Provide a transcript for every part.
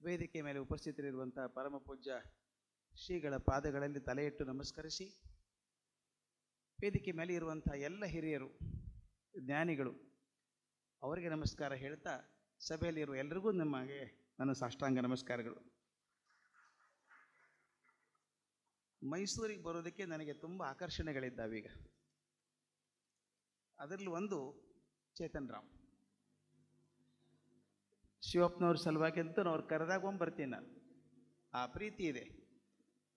ವೇದಿಕೆ ಮೇಲೆ ಉಪಸ್ಥಿತರಿರುವಂಥ ಪರಮ ಪೂಜ್ಯ ಶ್ರೀಗಳ ಪಾದಗಳಲ್ಲಿ ತಲೆಯಿಟ್ಟು ನಮಸ್ಕರಿಸಿ, ವೇದಿಕೆ ಮೇಲೆ ಇರುವಂಥ ಎಲ್ಲ ಹಿರಿಯರು ಜ್ಞಾನಿಗಳು ಅವರಿಗೆ ನಮಸ್ಕಾರ ಹೇಳ್ತಾ, ಸಭೆಯಲ್ಲಿರುವ ಎಲ್ಲರಿಗೂ ನಮಗೆ ನನ್ನ ಸಾಷ್ಟಾಂಗ ನಮಸ್ಕಾರಗಳು. ಮೈಸೂರಿಗೆ ಬರೋದಕ್ಕೆ ನನಗೆ ತುಂಬ ಆಕರ್ಷಣೆಗಳಿದ್ದಾವೀಗ. ಅದರಲ್ಲಿ ಒಂದು ಚೇತನ್ ರಾಮ್. ಶಿವಪ್ಪನವ್ರ ಸಲುವಾಗಿ ಅಂತೂ ಅವ್ರು ಕರೆದಾಗ ಬರ್ತೀನಿ ನಾನು. ಆ ಪ್ರೀತಿ ಇದೆ.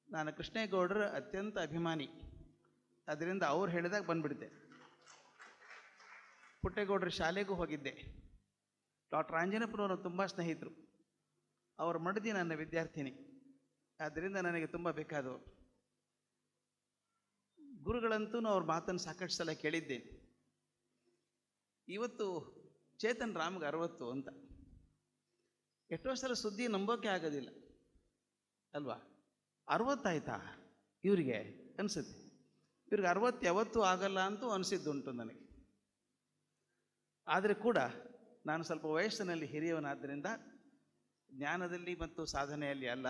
ನಾನು ಕೃಷ್ಣೇಗೌಡರ ಅತ್ಯಂತ ಅಭಿಮಾನಿ. ಅದರಿಂದ ಅವ್ರು ಹೇಳಿದಾಗ ಬಂದುಬಿಡ್ತೆ. ಪುಟ್ಟೇಗೌಡರ ಶಾಲೆಗೂ ಹೋಗಿದ್ದೆ. ಡಾಕ್ಟರ್ ಆಂಜನಪ್ಪನವರು ತುಂಬ ಸ್ನೇಹಿತರು. ಅವ್ರ ಮಡದಿ ನನ್ನ ವಿದ್ಯಾರ್ಥಿನಿ. ಆದ್ದರಿಂದ ನನಗೆ ತುಂಬ ಬೇಕಾದವರು. ಗುರುಗಳಂತೂ ಅವ್ರ ಮಾತನ್ನು ಸಾಕಷ್ಟು ಸಲ ಕೇಳಿದ್ದೇನೆ. ಇವತ್ತು ಚೇತನ್ ರಾಮ್ಗೆ 60 ಅಂತ. ಎಷ್ಟೋ ಸಲ ಸುದ್ದಿ ನಂಬೋಕೆ ಆಗೋದಿಲ್ಲ ಅಲ್ವಾ? 60 ಆಯ್ತಾ ಇವರಿಗೆ ಅನಿಸುತ್ತೆ. ಇವ್ರಿಗೆ 60 ಯಾವತ್ತೂ ಆಗಲ್ಲ ಅಂತೂ ಅನಿಸಿದ್ದುಂಟು ನನಗೆ. ಆದರೆ ಕೂಡ ನಾನು ಸ್ವಲ್ಪ ವಯಸ್ಸಿನಲ್ಲಿ ಹಿರಿಯವನಾದ್ದರಿಂದ ಜ್ಞಾನದಲ್ಲಿ ಮತ್ತು ಸಾಧನೆಯಲ್ಲಿ ಅಲ್ಲ.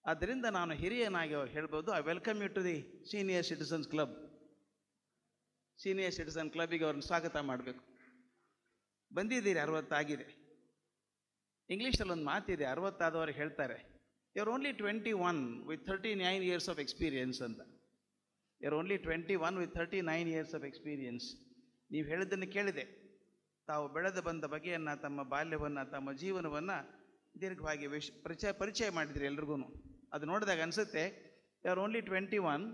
ಆದ್ದರಿಂದ ನಾನು ಹಿರಿಯನಾಗಿ ಅವ್ರು ಹೇಳ್ಬೋದು, I welcome you to the senior citizens club. Senior citizen ಕ್ಲಬ್ಬಿಗೆ ಅವ್ರನ್ನ ಸ್ವಾಗತ ಮಾಡಬೇಕು. ಬಂದಿದ್ದೀರಿ, 60 ಆಗಿದೆ. ಇಂಗ್ಲೀಷಲ್ಲಿ ಒಂದು ಮಾತಿದೆ, 60 ಆದವರು ಹೇಳ್ತಾರೆ, you are only 21 with 39 years of experience ಅಂತ. You are only 21 with 39 years of experience. ನೀವು ಹೇಳಿದ್ದನ್ನು ಕೇಳಿದೆ. ತಾವು ಬೆಳೆದು ಬಂದ ಬಗೆಯನ್ನು, ತಮ್ಮ ಬಾಲ್ಯವನ್ನು, ತಮ್ಮ ಜೀವನವನ್ನು ದೀರ್ಘವಾಗಿ ಪರಿಚಯ ಮಾಡಿದ್ರಿ ಎಲ್ರಿಗೂ. ಅದು ನೋಡಿದಾಗ ಅನಿಸುತ್ತೆ, you are only 21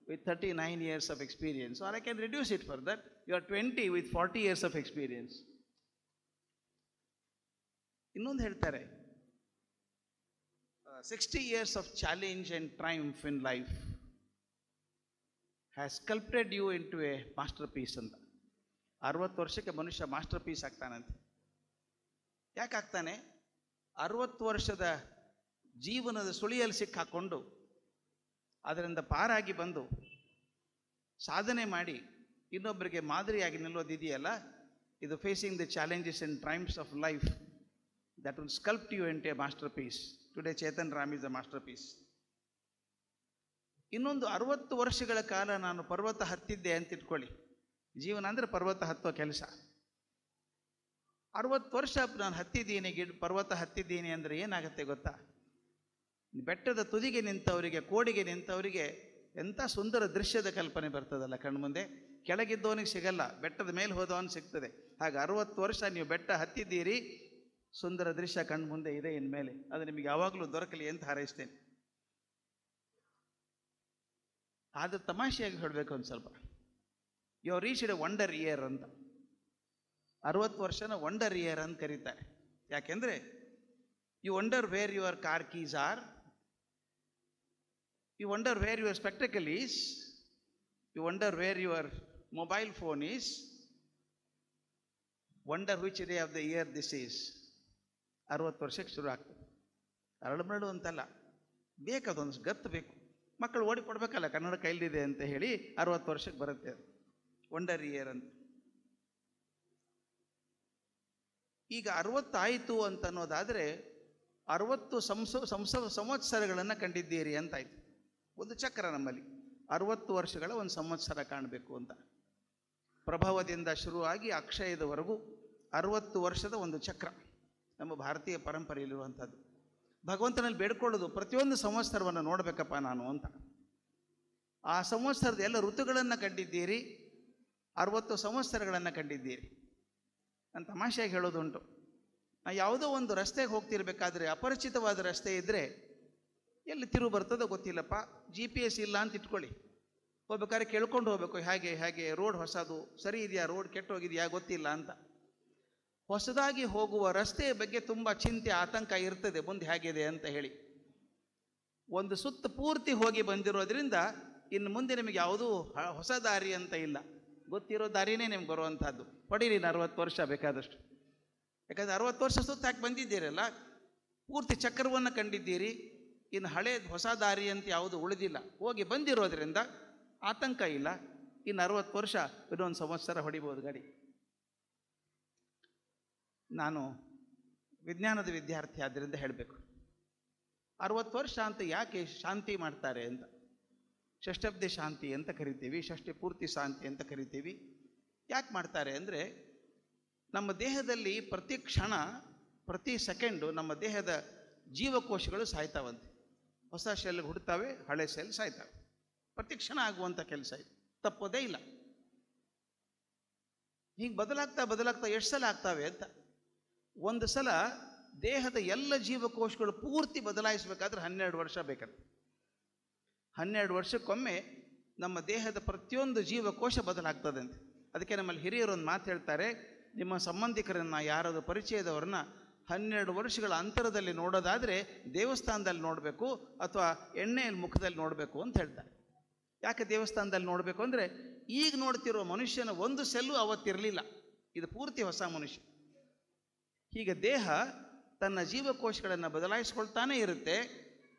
with 39 years of experience, or I can reduce it further, you are 20 with 40 years of experience. ಇನ್ನೊಂದು ಹೇಳ್ತಾರೆ, 60 years of challenge and triumph in life has sculpted you into a masterpiece ಅಂತ. 60 ವರ್ಷಕ್ಕೆ ಮನುಷ್ಯ master piece ಆಗ್ತಾನಂತೆ. ಯಾಕೆ ಆಗ್ತಾನೆ? 60 ವರ್ಷದ ಜೀವನದ ಸುಳಿಯಲ್ಲಿ ಸಿಕ್ಕಾಕೊಂಡು ಅದರಿಂದ ಪಾರಾಗಿ ಬಂದು ಸಾಧನೆ ಮಾಡಿ ಇನ್ನೊಬ್ಬರಿಗೆ ಮಾದರಿಯಾಗಿ ನಿಲ್ಲೋದಿದೆಯಲ್ಲ, ಇದು facing the challenges and trials of life, that will sculpt you into a masterpiece. Today Chetan Ram is a masterpiece. ಇನ್ನೊಂದು 60 ವರ್ಷಗಳ ಕಾಲ ನಾನು ಪರ್ವತ ಹತ್ತಿದ್ದೆ ಅಂತ ಇಟ್ಕೊಳ್ಳಿ. ಜೀವನ ಅಂದರೆ ಪರ್ವತ ಹತ್ತೋ ಕೆಲಸ. 60 ವರ್ಷ ನಾನು ಹತ್ತಿದ್ದೀನಿ, ಪರ್ವತ ಹತ್ತಿದ್ದೀನಿ ಅಂದರೆ ಏನಾಗುತ್ತೆ ಗೊತ್ತಾ? ಬೆಟ್ಟದ ತುದಿಗೆ ನಿಂತವರಿಗೆ, ಕೋಡಿಗೆ ನಿಂತವರಿಗೆ ಎಂಥ ಸುಂದರ ದೃಶ್ಯದ ಕಲ್ಪನೆ ಬರ್ತದಲ್ಲ ಕಣ್ಮುಂದೆ. ಕೆಳಗಿದ್ದವನಿಗೆ ಸಿಗಲ್ಲ, ಬೆಟ್ಟದ ಮೇಲೆ ಹೋದವನು ಸಿಗ್ತದೆ. ಹಾಗೆ 60 ವರ್ಷ ನೀವು ಬೆಟ್ಟ ಹತ್ತಿದ್ದೀರಿ, ಸುಂದರ ದೃಶ್ಯ ಕಣ್ಮುಂದೆ ಇದೆ ಇನ್ಮೇಲೆ. ಅದು ನಿಮಗೆ ಯಾವಾಗಲೂ ದೊರಕಲಿ ಅಂತ ಹಾರೈಸ್ತೇನೆ. ಆದರೆ ತಮಾಷೆಯಾಗಿ ಹೇಳಬೇಕು ಒಂದು ಸ್ವಲ್ಪ, you have reached a wonder year ಅಂತ. 60 ವರ್ಷನ ವಂಡರ್ ಇಯರ್ ಅಂತ ಕರೀತಾರೆ. ಯಾಕೆಂದರೆ you wonder where your car keys are, you wonder where your spectacle is, you wonder where your mobile phone is, wonder which day of the year this is. 60 ವರ್ಷಕ್ಕೆ ಶುರು ಆಗ್ತದೆ. ಅರಳುಮರಳು ಅಂತಲ್ಲ, ಬೇಕದೊಂದು ಗತ್ತು ಬೇಕು. ಮಕ್ಕಳು ಓಡಿಕೊಡ್ಬೇಕಲ್ಲ, ಕನ್ನಡ ಕೈಲಿದೆ ಅಂತ ಹೇಳಿ 60 ವರ್ಷಕ್ಕೆ ಬರುತ್ತೆ. ಅದು ವಂಡರ್ ಇಯರ್ ಅಂತ. ಈಗ 60 ಆಯಿತು ಅಂತ ಅನ್ನೋದಾದರೆ 60 ಸಂವತ್ಸರಗಳನ್ನು ಕಂಡಿದ್ದೀರಿ ಅಂತಾಯ್ತು. ಒಂದು ಚಕ್ರ ನಮ್ಮಲ್ಲಿ 60 ವರ್ಷಗಳ ಒಂದು ಸಂವತ್ಸರ ಕಾಣಬೇಕು ಅಂತ. ಪ್ರಭವದಿಂದ ಶುರುವಾಗಿ ಅಕ್ಷಯದವರೆಗೂ 60 ವರ್ಷದ ಒಂದು ಚಕ್ರ ನಮ್ಮ ಭಾರತೀಯ ಪರಂಪರೆಯಲ್ಲಿರುವಂಥದ್ದು. ಭಗವಂತನಲ್ಲಿ ಬೇಡ್ಕೊಳ್ಳೋದು, ಪ್ರತಿಯೊಂದು ಸಂವತ್ಸರವನ್ನು ನೋಡಬೇಕಪ್ಪ ನಾನು ಅಂತ. ಆ ಸಂವತ್ಸರದ ಎಲ್ಲ ಋತುಗಳನ್ನು ಕಂಡಿದ್ದೀರಿ, 60 ಸಂವತ್ಸರಗಳನ್ನು ಕಂಡಿದ್ದೀರಿ. ನಾನು ತಮಾಷೆಯಾಗಿ ಹೇಳೋದುಂಟು, ಯಾವುದೋ ಒಂದು ರಸ್ತೆಗೆ ಹೋಗ್ತಿರ್ಬೇಕಾದ್ರೆ ಅಪರಿಚಿತವಾದ ರಸ್ತೆ ಇದ್ದರೆ ಎಲ್ಲಿ ತಿರುವು ಬರ್ತದೋ ಗೊತ್ತಿಲ್ಲಪ್ಪ, GPS ಇಲ್ಲ ಅಂತ ಇಟ್ಕೊಳ್ಳಿ. ಹೋಗ್ಬೇಕಾದ್ರೆ ಕೇಳ್ಕೊಂಡು ಹೋಗ್ಬೇಕು, ಹೇಗೆ ರೋಡ್ ಹೊಸದು, ಸರಿ ಇದೆಯಾ, ರೋಡ್ ಕೆಟ್ಟೋಗಿದೆಯಾ ಗೊತ್ತಿಲ್ಲ ಅಂತ. ಹೊಸದಾಗಿ ಹೋಗುವ ರಸ್ತೆಯ ಬಗ್ಗೆ ತುಂಬ ಚಿಂತೆ, ಆತಂಕ ಇರ್ತದೆ, ಮುಂದೆ ಹೇಗಿದೆ ಅಂತ ಹೇಳಿ. ಒಂದು ಸುತ್ತ ಪೂರ್ತಿ ಹೋಗಿ ಬಂದಿರೋದ್ರಿಂದ ಇನ್ನು ಮುಂದೆ ನಿಮಗೆ ಯಾವುದೂ ಹೊಸ ದಾರಿ ಅಂತ ಇಲ್ಲ, ಗೊತ್ತಿರೋ ದಾರಿನೇ ನಿಮ್ಗೆ ಬರುವಂಥದ್ದು. ಪಡೀರಿ 60 ವರ್ಷ ಬೇಕಾದಷ್ಟು. ಯಾಕಂದರೆ 60 ವರ್ಷ ಸುತ್ತ ಹಾಕಿ ಬಂದಿದ್ದೀರಲ್ಲ, ಪೂರ್ತಿ ಚಕ್ರವನ್ನು ಕಂಡಿದ್ದೀರಿ. ಇನ್ನು ಹಳೇದು ಹೊಸ ದಾರಿ ಅಂತ ಯಾವುದು ಉಳಿದಿಲ್ಲ, ಹೋಗಿ ಬಂದಿರೋದ್ರಿಂದ ಆತಂಕ ಇಲ್ಲ. ಇನ್ನು 60 ವರ್ಷ ಇನ್ನೊಂದು ಸಂವತ್ಸರ ಹೊಡಿಬೋದು ಗಾಡಿ. ನಾನು ವಿಜ್ಞಾನದ ವಿದ್ಯಾರ್ಥಿ ಆದ್ದರಿಂದ ಹೇಳಬೇಕು. 60 ವರ್ಷ ಅಂತ ಯಾಕೆ ಶಾಂತಿ ಮಾಡ್ತಾರೆ ಅಂತ, ಷಷ್ಠಬ್ದಿ ಶಾಂತಿ ಅಂತ ಕರಿತೀವಿ, ಷಷ್ಠಿ ಪೂರ್ತಿ ಶಾಂತಿ ಅಂತ ಕರಿತೀವಿ. ಯಾಕೆ ಮಾಡ್ತಾರೆ ಅಂದರೆ, ನಮ್ಮ ದೇಹದಲ್ಲಿ ಪ್ರತಿ ಕ್ಷಣ ಪ್ರತಿ ಸೆಕೆಂಡು ನಮ್ಮ ದೇಹದ ಜೀವಕೋಶಗಳು ಸಾಯ್ತಾವಂತೆ. ಹೊಸ ಸೆಲ್ ಹುಡ್ತಾವೆ, ಹಳೆ ಸೆಲ್ ಸಾಯ್ತಾವೆ. ಪ್ರತಿ ಕ್ಷಣ ಆಗುವಂಥ ಕೆಲಸ ಇದು, ತಪ್ಪೋದೇ ಇಲ್ಲ. ಹೀಗೆ ಬದಲಾಗ್ತಾ ಎಷ್ಟು ಸಲ ಆಗ್ತಾವೆ ಅಂತ. ಒಂದು ಸಲ ದೇಹದ ಎಲ್ಲ ಜೀವಕೋಶಗಳು ಪೂರ್ತಿ ಬದಲಾಯಿಸಬೇಕಾದ್ರೆ 12 ವರ್ಷ ಬೇಕಂತೆ. 12 ವರ್ಷಕ್ಕೊಮ್ಮೆ ನಮ್ಮ ದೇಹದ ಪ್ರತಿಯೊಂದು ಜೀವಕೋಶ ಬದಲಾಗ್ತದಂತೆ. ಅದಕ್ಕೆ ನಮ್ಮಲ್ಲಿ ಹಿರಿಯರೊಂದು ಮಾತು ಹೇಳ್ತಾರೆ, ನಿಮ್ಮ ಸಂಬಂಧಿಕರನ್ನು ಯಾರಾದರೂ ಪರಿಚಯದವ್ರನ್ನ 12 ವರ್ಷಗಳ ಅಂತರದಲ್ಲಿ ನೋಡೋದಾದರೆ ದೇವಸ್ಥಾನದಲ್ಲಿ ನೋಡಬೇಕು ಅಥವಾ ಎಣ್ಣೆಯಲ್ಲಿ ಮುಖದಲ್ಲಿ ನೋಡಬೇಕು ಅಂತ ಹೇಳ್ತಾರೆ. ಯಾಕೆ ದೇವಸ್ಥಾನದಲ್ಲಿ ನೋಡಬೇಕು ಅಂದರೆ, ಈಗ ನೋಡ್ತಿರೋ ಮನುಷ್ಯನ ಒಂದು ಸೆಲ್ಲು ಅವತ್ತಿರಲಿಲ್ಲ, ಇದು ಪೂರ್ತಿ ಹೊಸ ಮನುಷ್ಯ. ಹೀಗೆ ದೇಹ ತನ್ನ ಜೀವಕೋಶಗಳನ್ನು ಬದಲಾಯಿಸ್ಕೊಳ್ತಾನೆ ಇರುತ್ತೆ.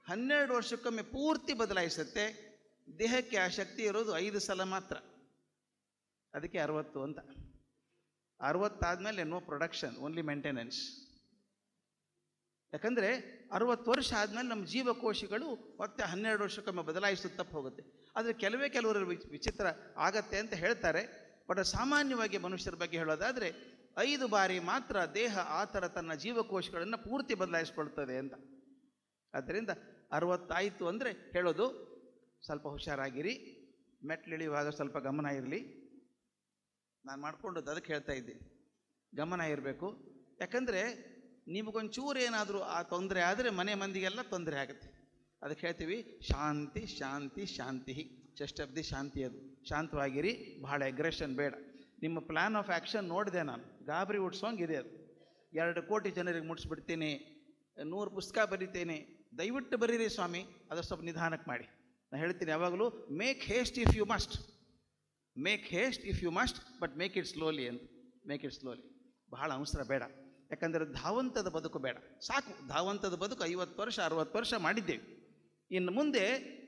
12 ವರ್ಷಕ್ಕೊಮ್ಮೆ ಪೂರ್ತಿ ಬದಲಾಯಿಸುತ್ತೆ. ದೇಹಕ್ಕೆ ಆ ಶಕ್ತಿ ಇರೋದು 5 ಸಲ ಮಾತ್ರ. ಅದಕ್ಕೆ 60 ಅಂತ. 60 ಆದಮೇಲೆ ನೋ ಪ್ರೊಡಕ್ಷನ್, ಓನ್ಲಿ ಮೇಂಟೆನೆನ್ಸ್. ಯಾಕಂದರೆ 60 ವರ್ಷ ಆದಮೇಲೆ ನಮ್ಮ ಜೀವಕೋಶಗಳು ಮತ್ತೆ 12 ವರ್ಷಕ್ಕೊಮ್ಮೆ ಬದಲಾಯಿಸುತ್ತಾ ಹೋಗುತ್ತೆ. ಆದರೆ ಕೆಲವರು ವಿಚಿತ್ರ ಆಗತ್ತೆ ಅಂತ ಹೇಳ್ತಾರೆ. ಬಟ್ ಸಾಮಾನ್ಯವಾಗಿ ಮನುಷ್ಯರ ಬಗ್ಗೆ ಹೇಳೋದಾದರೆ 5 ಬಾರಿ ಮಾತ್ರ ದೇಹ ಆ ಥರ ತನ್ನ ಜೀವಕೋಶಗಳನ್ನು ಪೂರ್ತಿ ಬದಲಾಯಿಸ್ಕೊಳ್ತದೆ ಅಂತ. ಆದ್ದರಿಂದ 60 ಆಯಿತು ಅಂದರೆ ಹೇಳೋದು ಸ್ವಲ್ಪ ಹುಷಾರಾಗಿರಿ, ಮೆಟ್ಲಿಳಿಯುವಾಗ ಸ್ವಲ್ಪ ಗಮನ ಇರಲಿ. ನಾನು ಮಾಡ್ಕೊಂಡದ್ದು ಅದಕ್ಕೆ ಹೇಳ್ತಾ ಇದ್ದೀನಿ, ಗಮನ ಇರಬೇಕು. ಯಾಕಂದರೆ ನಿಮಗೊಂಚೂರು ಏನಾದರೂ ಆ ತೊಂದರೆ ಆದರೆ ಮನೆ ಮಂದಿಗೆಲ್ಲ ತೊಂದರೆ ಆಗುತ್ತೆ. ಅದಕ್ಕೆ ಹೇಳ್ತೀವಿ ಶಾಂತಿ ಶಾಂತಿ ಶಾಂತಿ, ಷಷ್ಠಬ್ದಿ ಶಾಂತಿ. ಅದು ಶಾಂತವಾಗಿರಿ, ಬಹಳ ಅಗ್ರೆಷನ್ ಬೇಡ. ನಿಮ್ಮ ಪ್ಲ್ಯಾನ್ ಆಫ್ ಆ್ಯಕ್ಷನ್ ನೋಡಿದೆ ನಾನು, ಗಾಬರಿ ಹುಡ್ಸೋಂಗಿದೆ ಅದು. 2 ಕೋಟಿ ಜನರಿಗೆ ಮುಟ್ಟಿಸ್ಬಿಡ್ತೀನಿ, 100 ಪುಸ್ತಕ ಬರಿತೇನೆ. ದಯವಿಟ್ಟು ಬರೀರಿ ಸ್ವಾಮಿ, ಅದರ ಸ್ವಲ್ಪ ನಿಧಾನಕ್ಕೆ ಮಾಡಿ. ನಾನು ಹೇಳ್ತೀನಿ ಯಾವಾಗಲೂ, make haste if you must, make haste if you must, but make it slowly ಅಂತ. ಮೇಕ್ ಇಟ್ ಸ್ಲೋಲಿ, ಬಹಳ ಅವಸರ ಬೇಡ. ಯಾಕಂದರೆ ಧಾವಂತದ ಬದುಕು ಬೇಡ, ಸಾಕು. ಧಾವಂತದ ಬದುಕು 50 ವರ್ಷ 60 ವರ್ಷ ಮಾಡಿದ್ದೇವೆ. ಇನ್ನು ಮುಂದೆ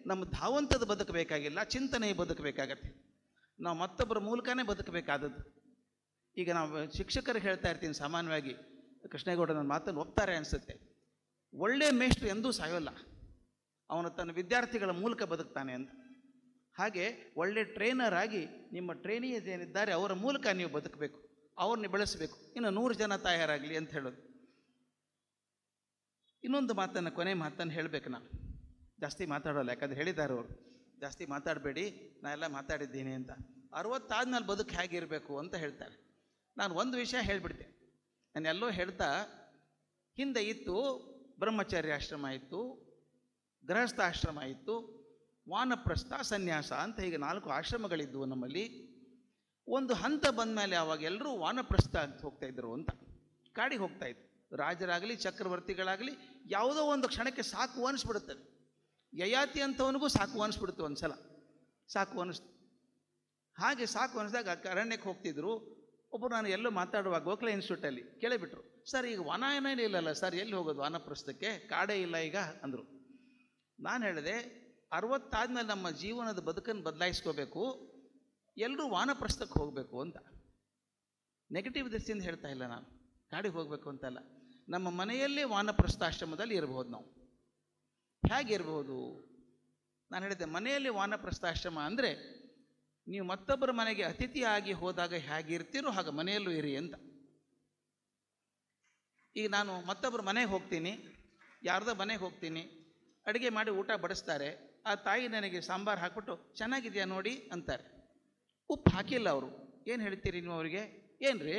ನಮ್ಮ ಧಾವಂತದ ಬದುಕಬೇಕಾಗಿಲ್ಲ, ಚಿಂತನೆ ಬದುಕಬೇಕಾಗತ್ತೆ. ನಾವು ಮತ್ತೊಬ್ಬರ ಮೂಲಕನೇ ಬದುಕಬೇಕಾದದ್ದು. ಈಗ ನಾವು ಶಿಕ್ಷಕರಿಗೆ ಹೇಳ್ತಾ ಇರ್ತೀನಿ ಸಾಮಾನ್ಯವಾಗಿ, ಕೃಷ್ಣೇಗೌಡ ನನ್ನ ಮಾತನ್ನು ಒಪ್ತಾರೆ ಅನಿಸುತ್ತೆ. ಒಳ್ಳೆಯ ಮೇಷ್ಟ್ರು ಎಂದೂ ಸಾಯೋಲ್ಲ, ಅವನು ತನ್ನ ವಿದ್ಯಾರ್ಥಿಗಳ ಮೂಲಕ ಬದುಕ್ತಾನೆ ಅಂತ. ಹಾಗೆ ಒಳ್ಳೆ ಟ್ರೈನರ್ ಆಗಿ ನಿಮ್ಮ ಟ್ರೈನಿಯರ್ಸ್ ಏನಿದ್ದಾರೆ ಅವರ ಮೂಲಕ ನೀವು ಬದುಕಬೇಕು, ಅವ್ರನ್ನ ಬೆಳೆಸಬೇಕು. ಇನ್ನು 100 ಜನ ತಯಾರಾಗಲಿ ಅಂತ ಹೇಳೋದು. ಇನ್ನೊಂದು ಮಾತನ್ನು, ಕೊನೆ ಮಾತನ್ನು ಹೇಳಬೇಕು. ನಾನು ಜಾಸ್ತಿ ಮಾತಾಡೋಲ್ಲ, ಯಾಕಂದರೆ ಹೇಳಿದ್ದಾರೆ ಅವರು, ಜಾಸ್ತಿ ಮಾತಾಡಬೇಡಿ, ನಾ ಎಲ್ಲ ಮಾತಾಡಿದ್ದೀನಿ ಅಂತ. 60 ಆದಮೇಲೆ ಬದುಕು ಹೇಗಿರಬೇಕು ಅಂತ ಹೇಳ್ತಾರೆ. ನಾನು ಒಂದು ವಿಷಯ ಹೇಳಿಬಿಡ್ತೆ. ನಾನು ಎಲ್ಲೋ ಹೇಳ್ತಾ, ಹಿಂದೆ ಇತ್ತು ಬ್ರಹ್ಮಚರ್ಯ ಆಶ್ರಮ ಇತ್ತು, ಗೃಹಸ್ಥ ಆಶ್ರಮ ಇತ್ತು, ವಾನಪ್ರಸ್ಥ, ಸನ್ಯಾಸ ಅಂತ ಹೀಗೆ 4 ಆಶ್ರಮಗಳಿದ್ದವು ನಮ್ಮಲ್ಲಿ. ಒಂದು ಹಂತ ಬಂದ ಮೇಲೆ ಅವಾಗ ಎಲ್ಲರೂ ವಾನಪ್ರಸ್ಥ ಅಂತ ಹೋಗ್ತಾಯಿದ್ರು ಅಂತ, ಕಾಡಿಗೆ ಹೋಗ್ತಾಯಿದ್ರು. ರಾಜರಾಗಲಿ ಚಕ್ರವರ್ತಿಗಳಾಗಲಿ ಯಾವುದೋ ಒಂದು ಕ್ಷಣಕ್ಕೆ ಸಾಕು ಅನಿಸ್ಬಿಡುತ್ತದೆ. ಯಯಾತಿ ಅಂಥವನಿಗೂ ಸಾಕು ಅನಿಸ್ಬಿಡ್ತು ಒಂದು ಸಲ, ಸಾಕು ಅನಿಸ್ತು. ಹಾಗೆ ಸಾಕು ಅನಿಸಿದಾಗ ಅರಣ್ಯಕ್ಕೆ ಹೋಗ್ತಿದ್ರು. ಒಬ್ಬರು ನಾನು ಎಲ್ಲೋ ಮಾತಾಡುವಾಗ ಗೋಖಲೆ ಇನ್ಸ್ಟಿಟ್ಯೂಟಲ್ಲಿ ಕೇಳಿಬಿಟ್ರು, ಸರ್ ಈಗ ವನ ಇಲ್ಲಲ್ಲ ಸರ್, ಎಲ್ಲಿ ಹೋಗೋದು ವಾನಪ್ರಸ್ಥಕ್ಕೆ, ಕಾಡೇ ಇಲ್ಲ ಈಗ ಅಂದರು. ನಾನು ಹೇಳಿದೆ, 60 ಆದಮೇಲೆ ನಮ್ಮ ಜೀವನದ ಬದುಕನ್ನು ಬದಲಾಯಿಸ್ಕೋಬೇಕು, ಎಲ್ಲರೂ ವಾನಪ್ರಸ್ಥಕ್ಕೆ ಹೋಗಬೇಕು ಅಂತ. ನೆಗೆಟಿವ್ ದೃಷ್ಟಿಯಿಂದ ಹೇಳ್ತಾ ಇಲ್ಲ ನಾನು, ಕಾಡಿಗೆ ಹೋಗಬೇಕು ಅಂತಲ್ಲ. ನಮ್ಮ ಮನೆಯಲ್ಲೇ ವಾನಪ್ರಸ್ಥಾಶ್ರಮದಲ್ಲಿ ಇರಬಹುದು. ನಾವು ಹೇಗಿರ್ಬೋದು? ನಾನು ಹೇಳಿದೆ, ಮನೆಯಲ್ಲಿ ವಾನಪ್ರಸ್ಥಾಶ್ರಮ ಅಂದರೆ ನೀವು ಮತ್ತೊಬ್ಬರ ಮನೆಗೆ ಅತಿಥಿಯಾಗಿ ಹೋದಾಗ ಹೇಗಿರ್ತೀರೋ ಹಾಗೆ ಮನೆಯಲ್ಲೂ ಇರಿ ಅಂತ. ಈಗ ನಾನು ಮತ್ತೊಬ್ಬರ ಮನೆಗೆ ಹೋಗ್ತೀನಿ, ಯಾರ್ದೋ ಮನೆಗೆ ಹೋಗ್ತೀನಿ, ಅಡುಗೆ ಮಾಡಿ ಊಟ ಬಡಿಸ್ತಾರೆ. ಆ ತಾಯಿ ನನಗೆ ಸಾಂಬಾರು ಹಾಕ್ಬಿಟ್ಟು ಚೆನ್ನಾಗಿದೆಯಾ ನೋಡಿ ಅಂತಾರೆ. ಉಪ್ಪು ಹಾಕಿಲ್ಲ ಅವರು. ಏನು ಹೇಳ್ತೀರಿ ನೀವು ಅವರಿಗೆ? ಏನು ರೀ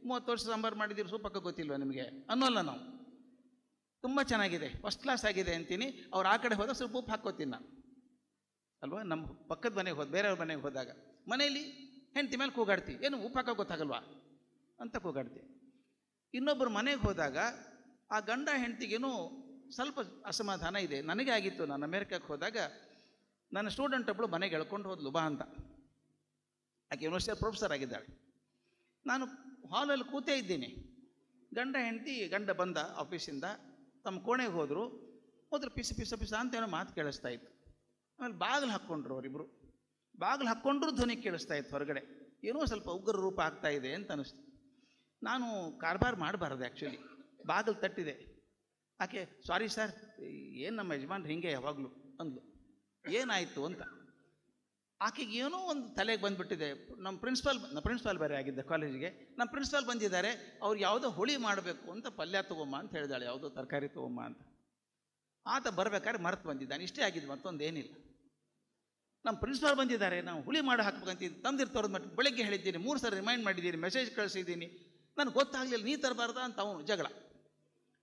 30 ವರ್ಷ ಸಾಂಬಾರು ಮಾಡಿದ್ದೀರಿ, ಸೂಪಕ್ಕ ಗೊತ್ತಿಲ್ವ ನಿಮಗೆ ಅನ್ನೋಲ್ಲ ನಾವು. ತುಂಬ ಚೆನ್ನಾಗಿದೆ, ಫಸ್ಟ್ ಕ್ಲಾಸ್ ಆಗಿದೆ ಅಂತೀನಿ. ಅವ್ರು ಆ ಕಡೆ ಹೋದಾಗ ಸ್ವಲ್ಪ ಉಪ್ಪು ಹಾಕ್ಕೋತೀನಿ ನಾನು ಅಲ್ವಾ. ನಮ್ಮ ಪಕ್ಕದ ಮನೆಗೆ ಬೇರೆಯವ್ರ ಮನೆಗೆ ಹೋದಾಗ ಮನೆಯಲ್ಲಿ ಹೆಂಡತಿ ಮೇಲೆ ಕೂಗಾಡ್ತೀವಿ, ಏನು ಉಪ್ಪು ಹಾಕೋ ಗೊತ್ತಾಗಲ್ವಾ ಅಂತ ಕೂಗಾಡ್ತೀವಿ. ಇನ್ನೊಬ್ಬರು ಮನೆಗೆ ಹೋದಾಗ ಆ ಗಂಡ ಹೆಂಡತಿಗೇನು ಸ್ವಲ್ಪ ಅಸಮಾಧಾನ ಇದೆ. ನನಗೆ ಆಗಿತ್ತು, ನಾನು ಅಮೇರಿಕಕ್ಕೆ ಹೋದಾಗ ನನ್ನ ಸ್ಟೂಡೆಂಟ್ ಒಬ್ಬಳು ಮನೆಗೆ ಎಳ್ಕೊಂಡು ಹೋದ್ಲು ಬಾ ಅಂತ. ಆಕೆ ಯೂನಿವರ್ಸಿಟಿ ಪ್ರೊಫೆಸರ್ ಆಗಿದ್ದಾಳೆ. ನಾನು ಹಾಲಲ್ಲಿ ಕೂತೇ ಇದ್ದೀನಿ. ಗಂಡ ಬಂದ ಆಫೀಸಿಂದ, ತಮ್ಮ ಕೋಣೆಗೆ ಹೋದರು ಪಿಸ ಪಿಸ ಪಿಸ ಅಂತ ಏನೋ ಮಾತು ಕೇಳಿಸ್ತಾ ಇತ್ತು. ಆಮೇಲೆ ಬಾಗಿಲು ಹಾಕ್ಕೊಂಡ್ರು ಅವರಿಬ್ಬರು. ಬಾಗಿಲು ಹಾಕ್ಕೊಂಡ್ರು ಧ್ವನಿ ಕೇಳಿಸ್ತಾ ಇತ್ತು ಹೊರಗಡೆ. ಏನೋ ಸ್ವಲ್ಪ ಉಗ್ರ ರೂಪ ಆಗ್ತಾ ಇದೆ ಅಂತ ಅನ್ನಿಸ್ತು. ನಾನು ಕಾರ್ಬಾರ್ ಮಾಡಬಾರ್ದು ಆ್ಯಕ್ಚುಲಿ, ಬಾಗಿಲು ತಟ್ಟಿದೆ. ಆಕೆ ಸಾರಿ ಸರ್, ಏನು ನಮ್ಮ ಯಜಮಾನ್ರು ಹಿಂಗೆ ಯಾವಾಗಲೂ ಅಂದ್ಲು. ಏನಾಯಿತು ಅಂತ. ಆಕೆಗೆ ಏನೋ ಒಂದು ತಲೆಗೆ ಬಂದುಬಿಟ್ಟಿದೆ. ನಮ್ಮ ಪ್ರಿನ್ಸಿಪಾಲ್ ಬೇರೆ ಆಗಿದ್ದೆ ಕಾಲೇಜಿಗೆ. ನಮ್ಮ ಪ್ರಿನ್ಸಿಪಾಲ್ ಬಂದಿದ್ದಾರೆ, ಅವ್ರು ಯಾವುದೋ ಹುಳಿ ಮಾಡಬೇಕು ಅಂತ ಪಲ್ಯ ತೊಗೊಂಬ ಅಂತ ಹೇಳಿದಾಳೆ, ಯಾವುದೋ ತರಕಾರಿ ತೊಗೊಂಬ ಅಂತ. ಆತ ಬರಬೇಕಾದ್ರೆ ಮರೆತು ಬಂದಿದ್ದಾನೆ. ಇಷ್ಟೇ ಆಗಿದ್ದು, ಮತ್ತೊಂದೇನಿಲ್ಲ. ನಮ್ಮ ಪ್ರಿನ್ಸಿಪಾಲ್ ಬಂದಿದ್ದಾರೆ, ನಾವು ಹುಳಿ ಮಾಡಿ ಹಾಕ್ಬೇಕಂತ ತಂದಿರ್ತವ್ರದ್ದು ಮಟ್ಟ ಬೆಳಗ್ಗೆ ಹೇಳಿದ್ದೀನಿ, 3 ಸಲ ರಿಮೈಂಡ್ ಮಾಡಿದ್ದೀನಿ, ಮೆಸೇಜ್ ಕಳಿಸಿದ್ದೀನಿ, ನನಗೆ ಗೊತ್ತಾಗಲಿಲ್ಲ, ನೀ ತರಬಾರ್ದ ಅಂತ ಅವನು ಜಗಳ.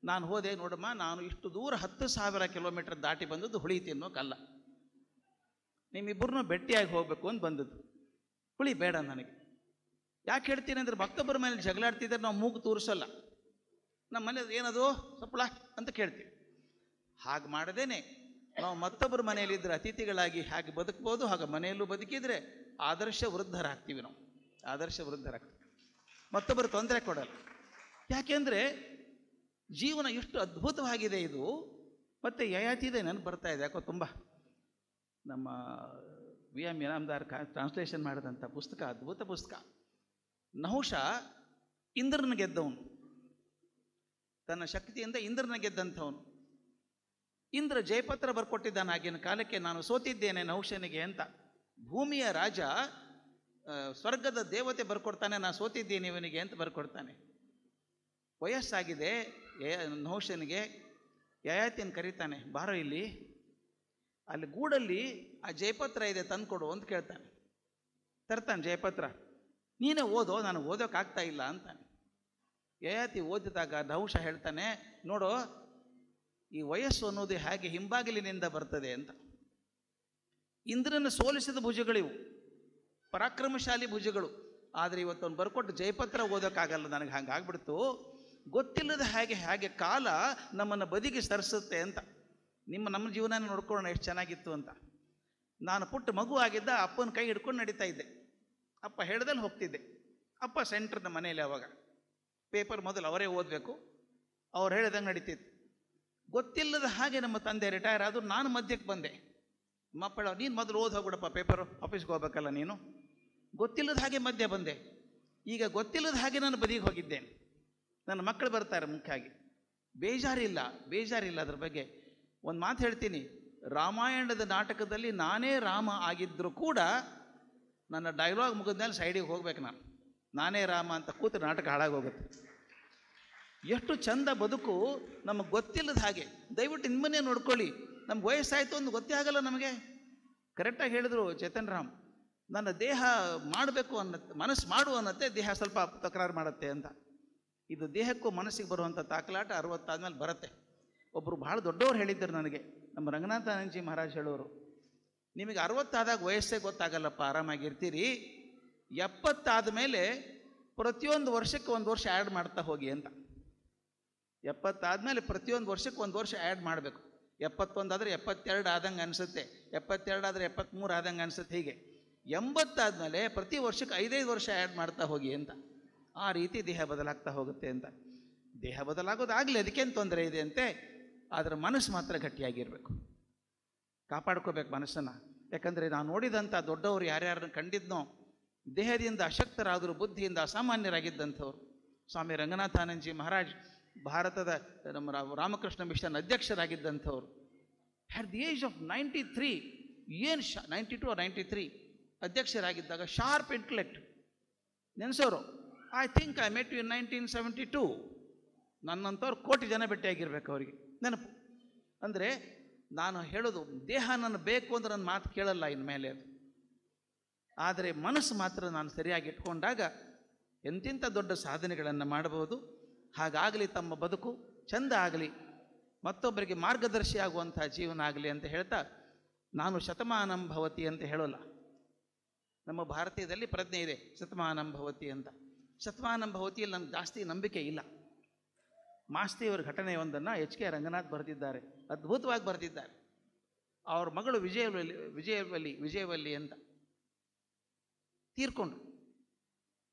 ನಾನು ಹೋದೆ, ನೋಡಮ್ಮ ನಾನು ಇಷ್ಟು ದೂರ 10,000 ಕಿಲೋಮೀಟರ್ ದಾಟಿ ಬಂದದ್ದು ಹುಳಿ ತಿನ್ನೋಕ್ಕಲ್ಲ, ನಿಮ್ಮಿಬ್ಬರನ್ನೂ ಭೇಟಿಯಾಗಿ ಹೋಗಬೇಕು ಅಂತ ಬಂದದ್ದು. ಹುಳಿ ಬೇಡ ನನಗೆ. ಯಾಕೆ ಹೇಳ್ತೀನಿ ಅಂದರೆ, ಮತ್ತೊಬ್ಬರ ಮನೇಲಿ ಜಗಳಾಡ್ತಿದ್ದಾರೆ, ನಾವು ಮೂಗು ತೋರಿಸಲ್ಲ. ನಮ್ಮ ಮನೇಲಿ ಏನದು ಸಪ್ಪಳ ಅಂತ ಕೇಳ್ತೀವಿ. ಹಾಗೆ ಮಾಡದೇನೆ ನಾವು ಮತ್ತೊಬ್ಬರ ಮನೆಯಲ್ಲಿದ್ದರೆ ಅತಿಥಿಗಳಾಗಿ ಹಾಗೆ ಬದುಕ್ಬೋದು, ಹಾಗೆ ಮನೆಯಲ್ಲೂ ಬದುಕಿದರೆ ಆದರ್ಶ ವೃದ್ಧರಾಗ್ತೀವಿ. ನಾವು ಆದರ್ಶ ವೃದ್ಧರಾಗ್ತೀವಿ, ಮತ್ತೊಬ್ಬರು ತೊಂದರೆ ಕೊಡಲ್ಲ. ಯಾಕೆಂದರೆ ಜೀವನ ಎಷ್ಟು ಅದ್ಭುತವಾಗಿದೆ ಇದು. ಮತ್ತು ಯಯಾತಿದೆ ನನಗೆ ಬರ್ತಾ ಇದೆ ಯಾಕೋ ತುಂಬ. ನಮ್ಮ VM ಇನಾಮದಾರ್ ಟ್ರಾನ್ಸ್ಲೇಷನ್ ಮಾಡಿದಂಥ ಪುಸ್ತಕ, ಅದ್ಭುತ ಪುಸ್ತಕ. ನಹುಷ ಇಂದ್ರನ ಗೆದ್ದವನು, ತನ್ನ ಶಕ್ತಿಯಿಂದ ಇಂದ್ರನ ಗೆದ್ದಂಥವನು. ಇಂದ್ರ ಜಯಪತ್ರ ಬರ್ಕೊಟ್ಟಿದ್ದಾನೆ ಆಗಿನ ಕಾಲಕ್ಕೆ, ನಾನು ಸೋತಿದ್ದೇನೆ ನಹುಷನಿಗೆ ಅಂತ. ಭೂಮಿಯ ರಾಜ ಸ್ವರ್ಗದ ದೇವತೆ ಬರ್ಕೊಡ್ತಾನೆ, ನಾನು ಸೋತಿದ್ದೇನೆ ಇವನಿಗೆ ಅಂತ ಬರ್ಕೊಡ್ತಾನೆ. ವಯಸ್ಸಾಗಿದೆ ನಹುಷನಿಗೆ. ಯಯಾತಿಯನ್ನು ಕರೀತಾನೆ, ಬಾರೋ ಇಲ್ಲಿ, ಅಲ್ಲಿ ಗೂಡಲ್ಲಿ ಆ ಜಯಪತ್ರ ಇದೆ ತಂದುಕೊಡು ಅಂತ ಕೇಳ್ತಾನೆ. ತರ್ತಾನೆ ಜಯಪತ್ರ. ನೀನೇ ಓದೋ, ನನಗೆ ಓದೋಕ್ಕಾಗ್ತಾ ಇಲ್ಲ ಅಂತಾನೆ. ಯಯಾತಿ ಓದಿದಾಗ ನಹುಷ ಹೇಳ್ತಾನೆ, ನೋಡು ಈ ವಯಸ್ಸು ಅನ್ನೋದು ಹೇಗೆ ಹಿಂಬಾಗಿಲಿನಿಂದ ಬರ್ತದೆ ಅಂತ. ಇಂದ್ರನ ಸೋಲಿಸಿದ ಭುಜಗಳಿವು, ಪರಾಕ್ರಮಶಾಲಿ ಭುಜಗಳು. ಆದರೆ ಇವತ್ತೊಂದು ಬರ್ಕೊಟ್ಟು ಜಯಪತ್ರ ಓದೋಕ್ಕಾಗಲ್ಲ ನನಗೆ. ಹಂಗಾಗ್ಬಿಡ್ತು. ಗೊತ್ತಿಲ್ಲದ ಹೇಗೆ ಕಾಲ ನಮ್ಮನ್ನು ಬದಿಗೆ ಸರಿಸುತ್ತೆ ಅಂತ. ನಮ್ಮ ಜೀವನ ನೋಡ್ಕೊಳ್ಳೋಣ ಎಷ್ಟು ಚೆನ್ನಾಗಿತ್ತು ಅಂತ. ನಾನು ಪುಟ್ಟ ಮಗು ಆಗಿದ್ದ ಅಪ್ಪನ ಕೈ ಹಿಡ್ಕೊಂಡು ನಡೀತಾ ಇದ್ದೆ. ಅಪ್ಪ ಹೇಳ್ದಲ್ಲಿ ಹೋಗ್ತಿದ್ದೆ. ಅಪ್ಪ ಸೆಂಟ್ರ್ನ ಮನೆಯಲ್ಲಿ ಅವಾಗ ಪೇಪರ್ ಮೊದಲು ಅವರೇ ಓದಬೇಕು, ಅವ್ರು ಹೇಳ್ದಂಗೆ ನಡೀತಿತ್ತು. ಗೊತ್ತಿಲ್ಲದ ಹಾಗೆ ನಮ್ಮ ತಂದೆ ರಿಟೈರ್ ಆದರೂ ನಾನು ಮಧ್ಯಕ್ಕೆ ಬಂದೆ. ಮಕ್ಕಳು, ನೀನು ಮೊದಲು ಓದಿ ಹೋಗ್ಬಿಡಪ್ಪ, ಪೇಪರು ಆಫೀಸ್ಗೆ ಹೋಗ್ಬೇಕಲ್ಲ ನೀನು. ಗೊತ್ತಿಲ್ಲದ ಹಾಗೆ ಮಧ್ಯೆ ಬಂದೆ. ಈಗ ಗೊತ್ತಿಲ್ಲದ ಹಾಗೆ ನಾನು ಬದಿಗೆ ಹೋಗಿದ್ದೇನೆ. ನನ್ನ ಮಕ್ಕಳು ಬರ್ತಾರೆ ಮುಖ್ಯವಾಗಿ. ಬೇಜಾರಿಲ್ಲ ಅದ್ರ ಬಗ್ಗೆ. ಒಂದು ಮಾತು ಹೇಳ್ತೀನಿ, ರಾಮಾಯಣದ ನಾಟಕದಲ್ಲಿ ನಾನೇ ರಾಮ ಆಗಿದ್ದರೂ ಕೂಡ ನನ್ನ ಡೈಲಾಗ್ ಮುಗಿದ್ಮೇಲೆ ಸೈಡಿಗೆ ಹೋಗ್ಬೇಕು. ನಾನೇ ರಾಮ ಅಂತ ಕೂತು ನಾಟಕ ಹಾಳಾಗೋಗುತ್ತೆ. ಎಷ್ಟು ಚಂದ ಬದುಕು ನಮಗೆ ಗೊತ್ತಿಲ್ಲದ ಹಾಗೆ. ದಯವಿಟ್ಟು ನಿಮ್ಮನ್ನೇ ನೋಡ್ಕೊಳ್ಳಿ. ನಮ್ಗೆ ವಯಸ್ಸಾಯಿತು ಒಂದು ಗೊತ್ತೇ ಆಗಲ್ಲ ನಮಗೆ. ಕರೆಕ್ಟಾಗಿ ಹೇಳಿದ್ರು ಚೇತನ್ ರಾಮ್, ನನ್ನ ದೇಹ ಮಾಡಬೇಕು ಅನ್ನತ್ತೆ, ಮನಸ್ಸು ಮಾಡು ಅನ್ನತ್ತೆ, ದೇಹ ಸ್ವಲ್ಪ ತಕರಾರು ಮಾಡುತ್ತೆ ಅಂತ. ಇದು ದೇಹಕ್ಕೂ ಮನಸ್ಸಿಗೆ ಬರುವಂಥ ತಾಕಲಾಟ 60 ಆದಮೇಲೆ ಬರುತ್ತೆ. ಒಬ್ಬರು ಭಾಳ ದೊಡ್ಡವ್ರು ಹೇಳಿದ್ದರು ನನಗೆ, ನಮ್ಮ ರಂಗನಾಥಾನಂದಜಿ ಮಹಾರಾಜ್ ಹೇಳೋರು, ನಿಮಗೆ 60 ಆದಾಗ ವಯಸ್ಸೇ ಗೊತ್ತಾಗಲ್ಲಪ್ಪ, ಆರಾಮಾಗಿರ್ತೀರಿ. 70 ಆದಮೇಲೆ ಪ್ರತಿಯೊಂದು ವರ್ಷಕ್ಕೆ 1 ವರ್ಷ ಆ್ಯಡ್ ಮಾಡ್ತಾ ಹೋಗಿ ಅಂತ. 70 ಆದಮೇಲೆ ಪ್ರತಿಯೊಂದು ವರ್ಷಕ್ಕೆ 1 ವರ್ಷ ಆ್ಯಡ್ ಮಾಡಬೇಕು. 71 ಆದರೆ 72 ಆದಂಗೆ ಅನಿಸುತ್ತೆ, 72 ಆದರೆ 73 ಆದಂಗೆ ಅನಿಸುತ್ತೆ. ಹೀಗೆ 80 ಆದಮೇಲೆ ಪ್ರತಿ ವರ್ಷಕ್ಕೆ 5-5 ವರ್ಷ ಆ್ಯಡ್ ಮಾಡ್ತಾ ಹೋಗಿ ಅಂತ. ಆ ರೀತಿ ದೇಹ ಬದಲಾಗ್ತಾ ಹೋಗುತ್ತೆ ಅಂತ. ದೇಹ ಬದಲಾಗೋದಾಗಲಿ, ಅದಕ್ಕೇನು ತೊಂದರೆ ಇದೆ ಅಂತೆ. ಆದರೆ ಮನಸ್ಸು ಮಾತ್ರ ಗಟ್ಟಿಯಾಗಿರಬೇಕು, ಕಾಪಾಡ್ಕೋಬೇಕು ಮನಸ್ಸನ್ನು. ಯಾಕಂದರೆ ನಾನು ನೋಡಿದಂಥ ದೊಡ್ಡವರು ಯಾರ್ಯಾರನ್ನು ಕಂಡಿದ್ನೋ, ದೇಹದಿಂದ ಅಶಕ್ತರಾದರೂ ಬುದ್ಧಿಯಿಂದ ಅಸಾಮಾನ್ಯರಾಗಿದ್ದಂಥವ್ರು. ಸ್ವಾಮಿ ರಂಗನಾಥಾನಂದಜಿ ಮಹಾರಾಜ್ ಭಾರತದ ನಮ್ಮ ರಾಮಕೃಷ್ಣ ಮಿಷನ್ ಅಧ್ಯಕ್ಷರಾಗಿದ್ದಂಥವ್ರು. At the age of 93, 92 or 93 ಅಧ್ಯಕ್ಷರಾಗಿದ್ದಾಗ ಶಾರ್ಪ್ ಇಂಟೆಲೆಕ್ಟ್. ನೆನೆಸೋರು, I think I met you in 1972. ನನ್ನಂಥವ್ರು ಕೋಟಿ ಜನ ಭೇಟಿಯಾಗಿರ್ಬೇಕು ಅವರಿಗೆ. ನೆನಪು ಅಂದರೆ ನಾನು ಹೇಳೋದು, ದೇಹ ನನ್ನ ಬೇಕು ಅಂದ್ರೆ ನನ್ನ ಮಾತು ಕೇಳಲ್ಲ ಇನ್ಮೇಲೆ ಅದು. ಆದರೆ ಮನಸ್ಸು ಮಾತ್ರ ನಾನು ಸರಿಯಾಗಿ ಇಟ್ಕೊಂಡಾಗ ಎಂತೆಂಥ ದೊಡ್ಡ ಸಾಧನೆಗಳನ್ನು ಮಾಡಬಹುದು. ಹಾಗಾಗಲಿ ತಮ್ಮ ಬದುಕು ಚೆಂದ ಆಗಲಿ, ಮತ್ತೊಬ್ಬರಿಗೆ ಮಾರ್ಗದರ್ಶಿ ಆಗುವಂಥ ಜೀವನ ಆಗಲಿ ಅಂತ ಹೇಳ್ತಾ, ನಾನು ಶತಮಾನಂ ಭವತಿ ಅಂತ ಹೇಳೋಲ್ಲ. ನಮ್ಮ ಭಾರತೀಯದಲ್ಲಿ ಪ್ರಜ್ಞೆ ಇದೆ ಶತಮಾನಂ ಭವತಿ ಅಂತ. ಶತಮಾನಂ ಭವತಿಯಲ್ಲಿ ನನಗೆ ಜಾಸ್ತಿ ನಂಬಿಕೆ ಇಲ್ಲ. ಮಾಸ್ತಿಯವರ ಘಟನೆಯೊಂದನ್ನು HK ರಂಗನಾಥ್ ಬರೆದಿದ್ದಾರೆ, ಅದ್ಭುತವಾಗಿ ಬರೆದಿದ್ದಾರೆ. ಅವ್ರ ಮಗಳು ವಿಜಯವಲ್ಲಿ ಅಂತ ತೀರ್ಕೊಂಡ್ರು.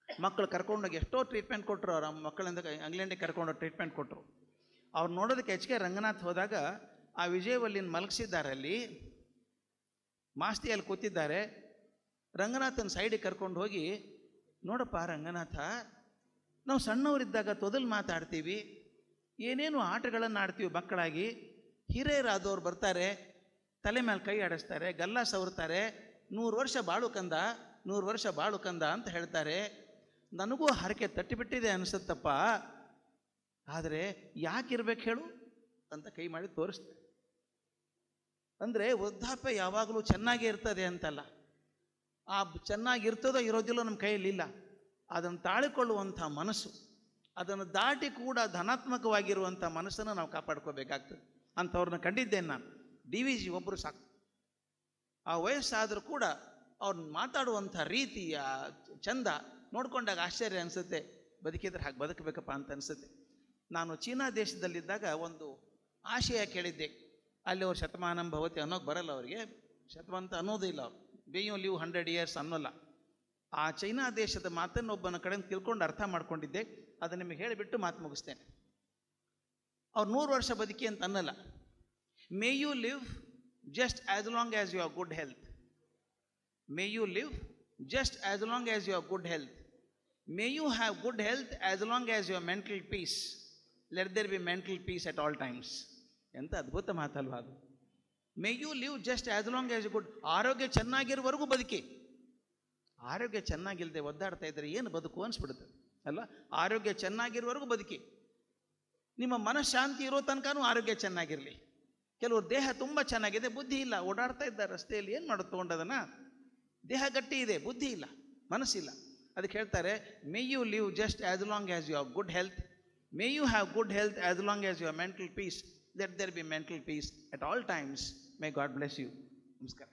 ಮಕ್ಕಳು ಕರ್ಕೊಂಡೋಗಿ ಎಷ್ಟೋ ಟ್ರೀಟ್ಮೆಂಟ್ ಕೊಟ್ಟರು. ಅವ್ರ ಮಕ್ಕಳಿಂದ ಇಂಗ್ಲೆಂಡಿಗೆ ಕರ್ಕೊಂಡೋಗಿ ಟ್ರೀಟ್ಮೆಂಟ್ ಕೊಟ್ಟರು. ಅವ್ರು ನೋಡೋದಕ್ಕೆ HK ರಂಗನಾಥ್ ಹೋದಾಗ ಆ ವಿಜಯವಲ್ಲಿನ ಮಲಗಿಸಿದ್ದಾರೆ. ಅಲ್ಲಿ ಮಾಸ್ತಿಯಲ್ಲಿ ಕೂತಿದ್ದಾರೆ. ರಂಗನಾಥನ ಸೈಡಿಗೆ ಕರ್ಕೊಂಡು ಹೋಗಿ, ನೋಡಪ್ಪ ರಂಗನಾಥ, ನಾವು ಸಣ್ಣವರಿದ್ದಾಗ ತೊದಲು ಮಾತಾಡ್ತೀವಿ, ಏನೇನು ಆಟಗಳನ್ನು ಆಡ್ತೀವಿ ಮಕ್ಕಳಾಗಿ, ಹಿರಿಯರಾದವ್ರು ಬರ್ತಾರೆ, ತಲೆ ಮೇಲೆ ಕೈ ಆಡಿಸ್ತಾರೆ, ಗಲ್ಲ ಸವರ್ತಾರೆ, 100 ವರ್ಷ ಬಾಳು ಕಂದ, 100 ವರ್ಷ ಬಾಳು ಕಂದ ಅಂತ ಹೇಳ್ತಾರೆ. ನನಗೂ ಹರಕೆ ತಟ್ಟಿಬಿಟ್ಟಿದೆ ಅನಿಸುತ್ತಪ್ಪ, ಆದರೆ ಯಾಕಿರ್ಬೇಕು ಹೇಳು ಅಂತ ಕೈ ಮಾಡಿ ತೋರಿಸ್ತಾರೆ. ಅಂದರೆ ವೃದ್ಧಾಪ್ಯ ಯಾವಾಗಲೂ ಚೆನ್ನಾಗೇ ಇರ್ತದೆ ಅಂತಲ್ಲ, ಆ ಚೆನ್ನಾಗಿರ್ತದೋ ಇರೋದಿಲ್ಲೋ ನಮ್ಮ ಕೈಯಲ್ಲಿಲ್ಲ. ಅದನ್ನು ತಾಳಿಕೊಳ್ಳುವಂಥ ಮನಸ್ಸು, ಅದನ್ನು ದಾಟಿ ಕೂಡ ಧನಾತ್ಮಕವಾಗಿರುವಂಥ ಮನಸ್ಸನ್ನು ನಾವು ಕಾಪಾಡ್ಕೋಬೇಕಾಗ್ತದೆ. ಅಂಥವ್ರನ್ನ ಕಂಡಿದ್ದೇನೆ ನಾನು. DVG ಒಬ್ಬರು ಸಾಕು. ಆ ವಯಸ್ಸಾದರೂ ಕೂಡ ಅವ್ರನ್ನ ಮಾತಾಡುವಂಥ ರೀತಿ, ಆ ಚಂದ ನೋಡ್ಕೊಂಡಾಗ ಆಶ್ಚರ್ಯ ಅನಿಸುತ್ತೆ. ಬದುಕಿದ್ರೆ ಹಾಗೆ ಬದುಕಬೇಕಪ್ಪ ಅಂತ ಅನಿಸುತ್ತೆ. ನಾನು ಚೀನಾ ದೇಶದಲ್ಲಿದ್ದಾಗ ಒಂದು ಆಶಯ ಕೇಳಿದ್ದೆ. ಅಲ್ಲಿ ಅವ್ರು ಶತಮಾನಂ ಭವತಿ ಅನ್ನೋಕೆ ಬರಲ್ಲ, ಅವರಿಗೆ ಶತಮಾನ ಅನ್ನೋದು ಇಲ್ಲ. ಅವ್ರು ಬಿ ಯು ಲಿವ್ 100 years ಅನ್ನೋಲ್ಲ. ಆ ಚೈನಾ ದೇಶದ ಮಾತನ್ನು ಒಬ್ಬನ ಕಡೆ ತಿಳ್ಕೊಂಡು ಅರ್ಥ ಮಾಡ್ಕೊಂಡಿದ್ದೆ. ಅದನ್ನು ನಿಮಗೆ ಹೇಳಿಬಿಟ್ಟು ಮಾತು ಮುಗಿಸ್ತೇನೆ. ಅವ್ರು 100 ವರ್ಷ ಬದುಕಿ ಅಂತ ಅನ್ನಲ್ಲ. May you live just as long as you have good health. May you live just as long as you have good health. May you have good health as long as you have mental peace. Let there be mental peace at all times. ಎಂತ ಅದ್ಭುತ ಮಾತಲ್ವಾ ಅದು. May you live just as long as you good. ಆರೋಗ್ಯ ಚೆನ್ನಾಗಿರುವವರೆಗೂ ಬದುಕಿ. ಆರೋಗ್ಯ ಚೆನ್ನಾಗಿಲ್ಲದೆ ಒದ್ದಾಡ್ತಾ ಇದ್ದರೆ ಏನು ಬದುಕು ಅನಿಸ್ಬಿಡುತ್ತೆ ಅಲ್ಲ. ಆರೋಗ್ಯ ಚೆನ್ನಾಗಿರುವವರೆಗೂ ಬದುಕಿ. ನಿಮ್ಮ ಮನಃಶಾಂತಿ ಇರೋ ತನಕನೂ ಆರೋಗ್ಯ ಚೆನ್ನಾಗಿರಲಿ. ಕೆಲವರು ದೇಹ ತುಂಬ ಚೆನ್ನಾಗಿದೆ, ಬುದ್ಧಿ ಇಲ್ಲ, ಓಡಾಡ್ತಾ ಇದ್ದಾರೆ ರಸ್ತೆಯಲ್ಲಿ, ಏನು ಮಾಡೋದು ತೊಗೊಂಡದನ್ನ? ದೇಹ ಗಟ್ಟಿ ಇದೆ, ಬುದ್ಧಿ ಇಲ್ಲ, ಮನಸ್ಸಿಲ್ಲ. ಅದಕ್ಕೆ ಹೇಳ್ತಾರೆ, may you live just as long as you have good health. May you have good health as long as you have mental peace. Let there be mental peace at all times. May God bless you. ನಮಸ್ಕಾರ.